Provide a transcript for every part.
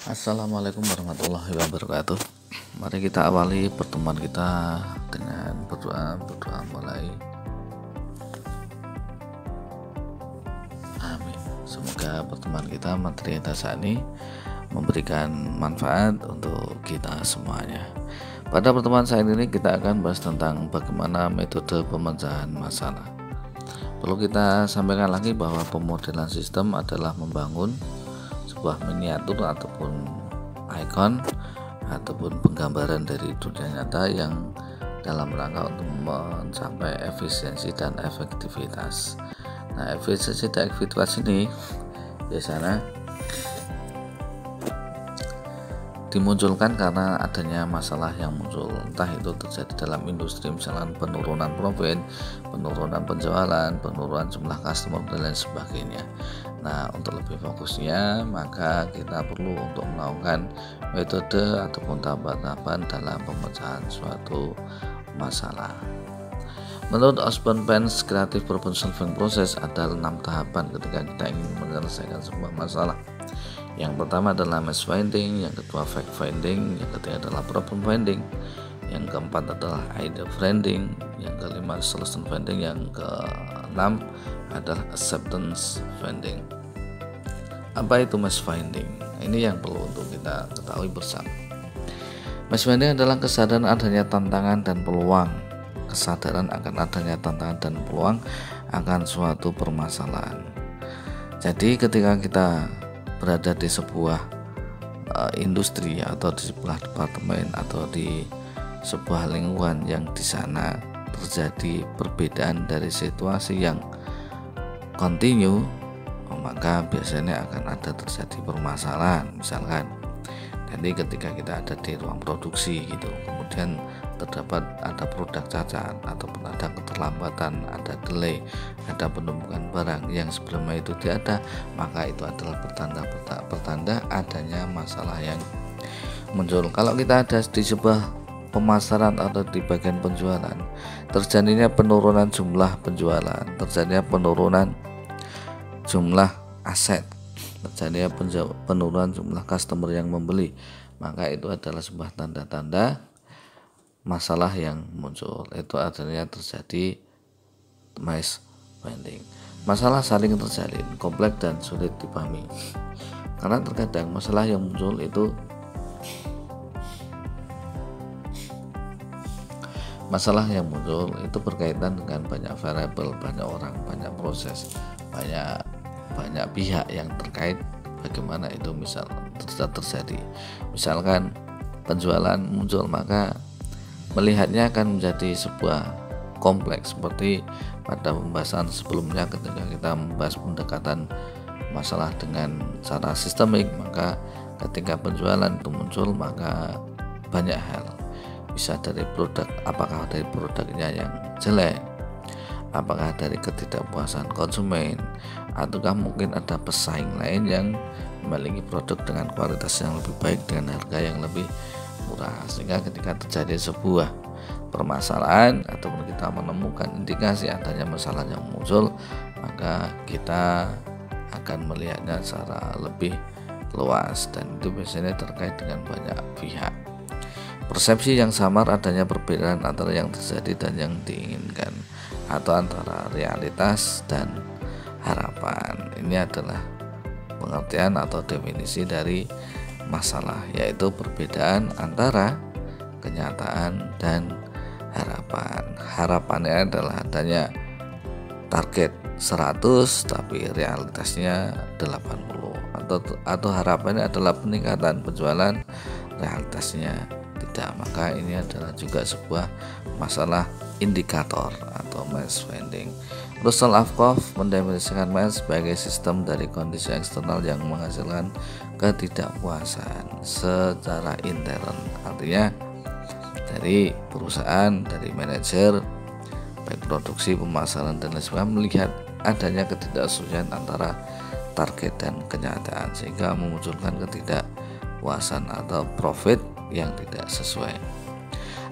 Assalamualaikum warahmatullahi wabarakatuh. Mari kita awali pertemuan kita dengan berdoa mulai. Amin. Semoga pertemuan kita, materi kita saat ini memberikan manfaat untuk kita semuanya. Pada pertemuan saat ini kita akan bahas tentang bagaimana metode pemecahan masalah. Perlu kita sampaikan lagi bahwa pemodelan sistem adalah membangun sebuah miniatur ataupun ikon ataupun penggambaran dari dunia nyata yang dalam rangka untuk mencapai efisiensi dan efektivitas. Nah, efisiensi dan efektivitas ini biasanya dimunculkan karena adanya masalah yang muncul, entah itu terjadi dalam industri, misalkan penurunan profit, penurunan penjualan, penurunan jumlah customer dan lain sebagainya. Nah, untuk lebih fokusnya maka kita perlu untuk melakukan metode ataupun tahapan-tahapan dalam pemecahan suatu masalah. Menurut Osborne Pence, Creative Problem Solving Process ada 6 tahapan ketika kita ingin menyelesaikan sebuah masalah. Yang pertama adalah mass finding, yang kedua fact finding, yang ketiga adalah problem finding, yang keempat adalah idea finding, yang kelima solution finding, yang keenam adalah acceptance finding. Apa itu mass finding? Ini yang perlu untuk kita ketahui bersama. Mass finding adalah kesadaran adanya tantangan dan peluang, kesadaran akan adanya tantangan dan peluang akan suatu permasalahan. Jadi ketika kita berada di sebuah industri atau di sebuah departemen atau di sebuah lingkungan yang di sana terjadi perbedaan dari situasi yang kontinu, maka biasanya akan ada terjadi permasalahan. Misalkan jadi ketika kita ada di ruang produksi gitu, kemudian terdapat ada produk cacat ataupun ada keterlambatan, ada delay, ada penumpukan barang yang sebelumnya itu tidak ada, maka itu adalah pertanda adanya masalah yang muncul. Kalau kita ada di sebuah pemasaran atau di bagian penjualan, terjadinya penurunan jumlah penjualan, terjadinya penurunan jumlah aset, terjadinya penurunan jumlah customer yang membeli, maka itu adalah sebuah tanda-tanda masalah yang muncul. Itu artinya terjadi mass finding. Masalah saling terjalin, kompleks dan sulit dipahami. Karena terkadang masalah yang muncul itu berkaitan dengan banyak variabel, banyak orang, banyak proses, banyak pihak yang terkait bagaimana itu terjadi. Misalkan penjualan muncul, maka melihatnya akan menjadi sebuah kompleks seperti pada pembahasan sebelumnya ketika kita membahas pendekatan masalah dengan cara sistemik. Maka ketika penjualan itu muncul, maka banyak hal, bisa dari produk, apakah dari produknya yang jelek, apakah dari ketidakpuasan konsumen, ataukah mungkin ada pesaing lain yang memiliki produk dengan kualitas yang lebih baik dengan harga yang lebih murah. Sehingga ketika terjadi sebuah permasalahan ataupun kita menemukan indikasi adanya masalah yang muncul, maka kita akan melihatnya secara lebih luas, dan itu biasanya terkait dengan banyak pihak. Persepsi yang samar, adanya perbedaan antara yang terjadi dan yang diinginkan, atau antara realitas dan harapan. Ini adalah pengertian atau definisi dari masalah, yaitu perbedaan antara kenyataan dan harapan. Harapannya adalah adanya target 100 tapi realitasnya 80, atau harapannya adalah peningkatan penjualan, realitasnya tidak. Maka ini adalah juga sebuah masalah indikator atau mass finding. Russell Afkoff mendefinisikan mass sebagai sistem dari kondisi eksternal yang menghasilkan ketidakpuasan secara intern. Artinya dari perusahaan, dari manajer, baik produksi, pemasaran dan lain sebagainya, melihat adanya ketidaksesuaian antara target dan kenyataan, sehingga memunculkan ketidakpuasan atau profit yang tidak sesuai.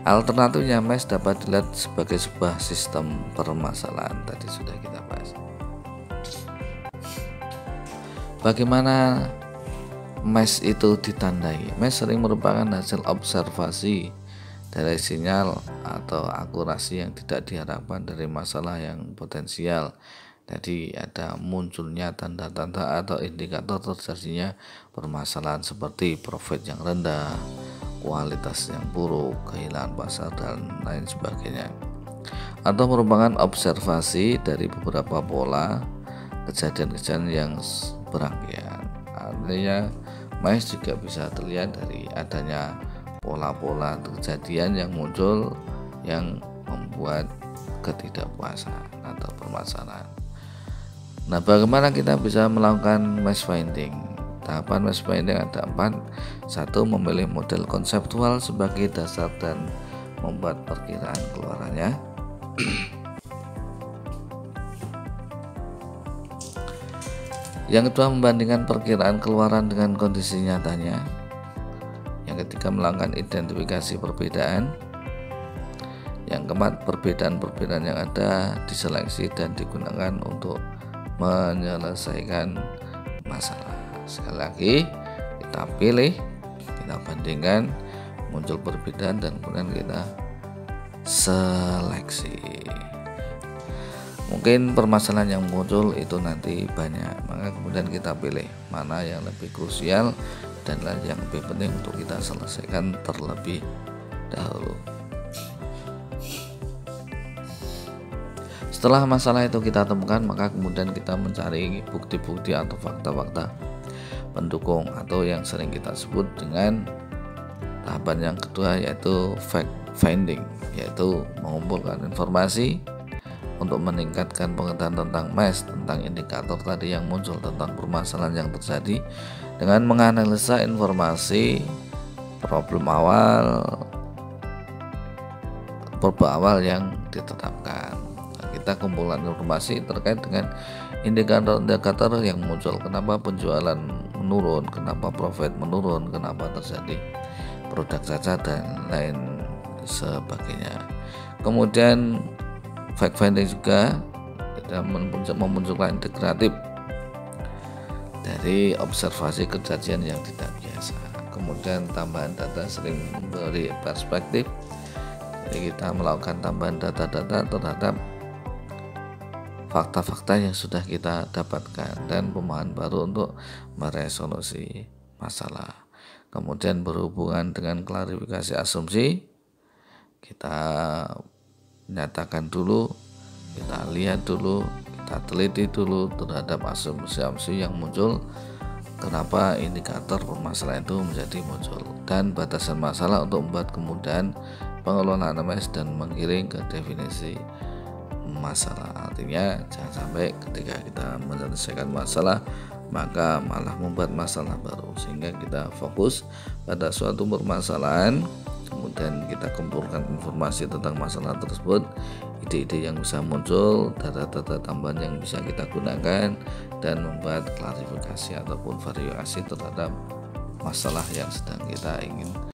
Alternatifnya, mass dapat dilihat sebagai sebuah sistem permasalahan. Tadi sudah kita bahas. Bagaimana mesh itu ditandai. Mesh sering merupakan hasil observasi dari sinyal atau akurasi yang tidak diharapkan dari masalah yang potensial. Jadi ada munculnya tanda-tanda atau indikator terjadinya permasalahan seperti profit yang rendah, kualitas yang buruk, kehilangan pasar dan lain sebagainya. Atau merupakan observasi dari beberapa pola kejadian-kejadian yang berangkaian. Artinya mesh juga bisa terlihat dari adanya pola-pola kejadian yang muncul yang membuat ketidakpuasan atau permasalahan. Nah, bagaimana kita bisa melakukan mesh finding? Tahapan mesh finding ada 4. 1. Memilih model konseptual sebagai dasar dan membuat perkiraan keluarannya. Yang kedua, membandingkan perkiraan keluaran dengan kondisi nyatanya. Yang ketiga, melakukan identifikasi perbedaan. Yang keempat, perbedaan-perbedaan yang ada diseleksi dan digunakan untuk menyelesaikan masalah. Sekali lagi, kita pilih, kita bandingkan, muncul perbedaan dan kemudian kita seleksi. Mungkin permasalahan yang muncul itu nanti banyak, maka kemudian kita pilih mana yang lebih krusial dan yang lebih penting untuk kita selesaikan terlebih dahulu. Setelah masalah itu kita temukan, maka kemudian kita mencari bukti-bukti atau fakta-fakta pendukung atau yang sering kita sebut dengan tahapan yang kedua, yaitu fact finding, yaitu mengumpulkan informasi untuk meningkatkan pengetahuan tentang mesh, tentang indikator tadi yang muncul, tentang permasalahan yang terjadi dengan menganalisa informasi problem awal yang ditetapkan. Kita kumpulkan informasi terkait dengan indikator-indikator yang muncul, kenapa penjualan menurun, kenapa profit menurun, kenapa terjadi produk cacat dan lain sebagainya. Kemudian fact finding juga memunculkan integratif dari observasi kejadian yang tidak biasa. Kemudian tambahan data sering memberi perspektif, jadi kita melakukan tambahan data-data terhadap fakta-fakta yang sudah kita dapatkan dan pemahaman baru untuk meresolusi masalah. Kemudian berhubungan dengan klarifikasi asumsi, kita nyatakan dulu, kita lihat dulu, kita teliti dulu terhadap asumsi-asumsi yang muncul, kenapa indikator permasalahan itu menjadi muncul, dan batasan masalah untuk membuat kemudahan pengelolaan mesh dan menggiring ke definisi masalah. Artinya jangan sampai ketika kita menyelesaikan masalah maka malah membuat masalah baru, sehingga kita fokus pada suatu permasalahan, kemudian kita kumpulkan informasi tentang masalah tersebut, ide-ide yang bisa muncul, data-data tambahan yang bisa kita gunakan, dan membuat klarifikasi ataupun variasi terhadap masalah yang sedang kita ingin